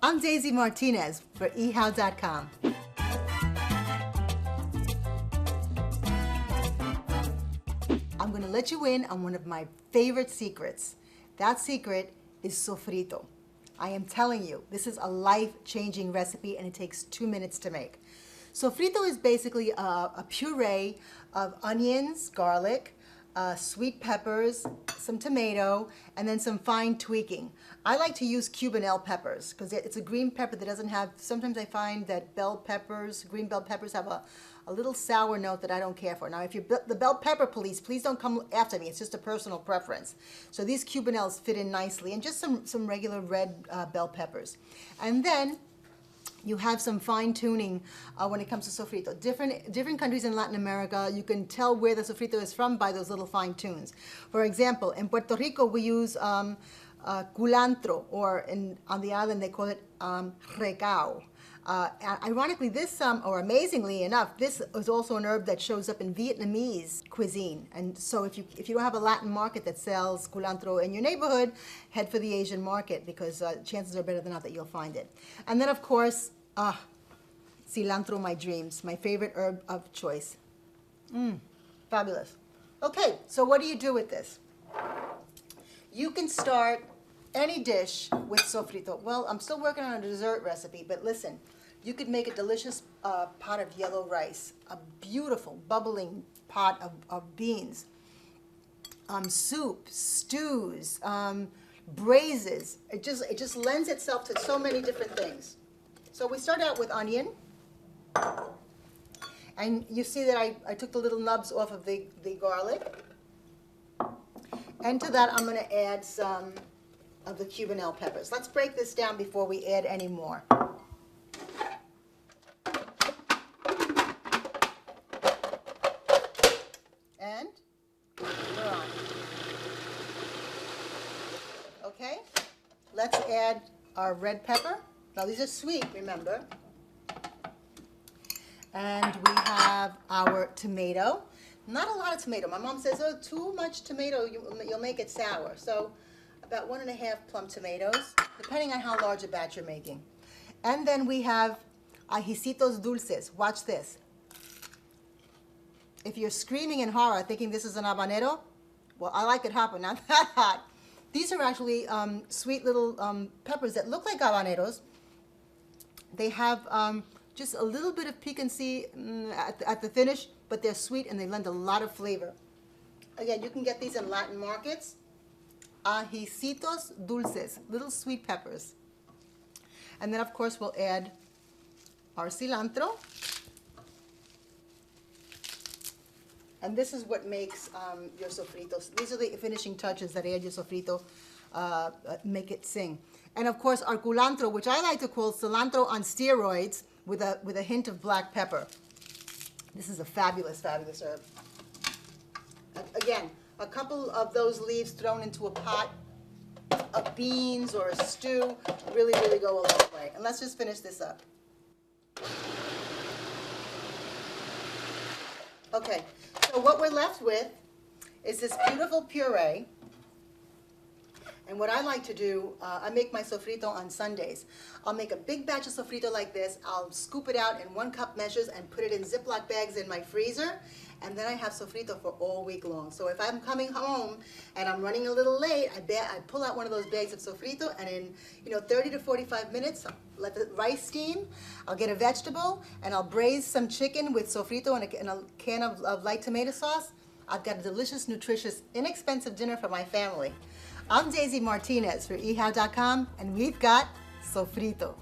I'm Daisy Martinez for eHow.com. I'm going to let you in on one of my favorite secrets. That secret is sofrito. I am telling you, this is a life-changing recipe and it takes 2 minutes to make. Sofrito is basically a puree of onions, garlic, sweet peppers, some tomato, and then some fine tweaking. I like to use Cubanelle peppers because it's a green pepper that doesn't have, sometimes I find that green bell peppers have a little sour note that I don't care for. Now, if you're the bell pepper police, please don't come after me. It's just a personal preference. So these Cubanelles fit in nicely, and just some regular red bell peppers. And then you have some fine tuning when it comes to sofrito. Different countries in Latin America, you can tell where the sofrito is from by those little fine tunes. For example, in Puerto Rico, we use culantro, or on the island they call it recao. Ironically, or amazingly enough, this is also an herb that shows up in Vietnamese cuisine. And so if you don't have a Latin market that sells culantro in your neighborhood, head for the Asian market because chances are better than not that you'll find it. And then, of course, cilantro, my dreams, my favorite herb of choice. Fabulous. Okay, so what do you do with this? You can start any dish with sofrito. Well, I'm still working on a dessert recipe, but listen, you could make a delicious pot of yellow rice, a beautiful bubbling pot of beans, soup, stews, braises. It just lends itself to so many different things. So we start out with onion, and you see that I took the little nubs off of the garlic, and to that I'm going to add some of the Cubanelle peppers. Let's break this down before we add any more. And we're on. Okay, let's add our red pepper. Now these are sweet, remember. And we have our tomato. Not a lot of tomato. My mom says, oh, too much tomato, you'll make it sour. So about 1.5 plum tomatoes, depending on how large a batch you're making. And then we have ajicitos dulces. Watch this. If you're screaming in horror thinking this is an habanero, well, I like it hot, but not that hot. These are actually sweet little peppers that look like habaneros. They have just a little bit of piquancy at the finish, but they're sweet and they lend a lot of flavor. Again, you can get these in Latin markets. Ajicitos dulces, little sweet peppers. And then, of course, we'll add our cilantro. And this is what makes your sofritos. These are the finishing touches that add your sofrito, make it sing. And, of course, our culantro, which I like to call cilantro on steroids with a hint of black pepper. This is a fabulous, fabulous herb. Again, a couple of those leaves thrown into a pot of beans or a stew really, really go a long way. And let's just finish this up. Okay, so what we're left with is this beautiful puree. And what I like to do, I make my sofrito on Sundays. I'll make a big batch of sofrito like this. I'll scoop it out in 1 cup measures and put it in Ziploc bags in my freezer. And then I have sofrito for all week long. So if I'm coming home and I'm running a little late, I pull out one of those bags of sofrito, and in 30 to 45 minutes, let the rice steam. I'll get a vegetable, and I'll braise some chicken with sofrito and a can of light tomato sauce. I've got a delicious, nutritious, inexpensive dinner for my family. I'm Daisy Martinez for eHow.com, and we've got sofrito.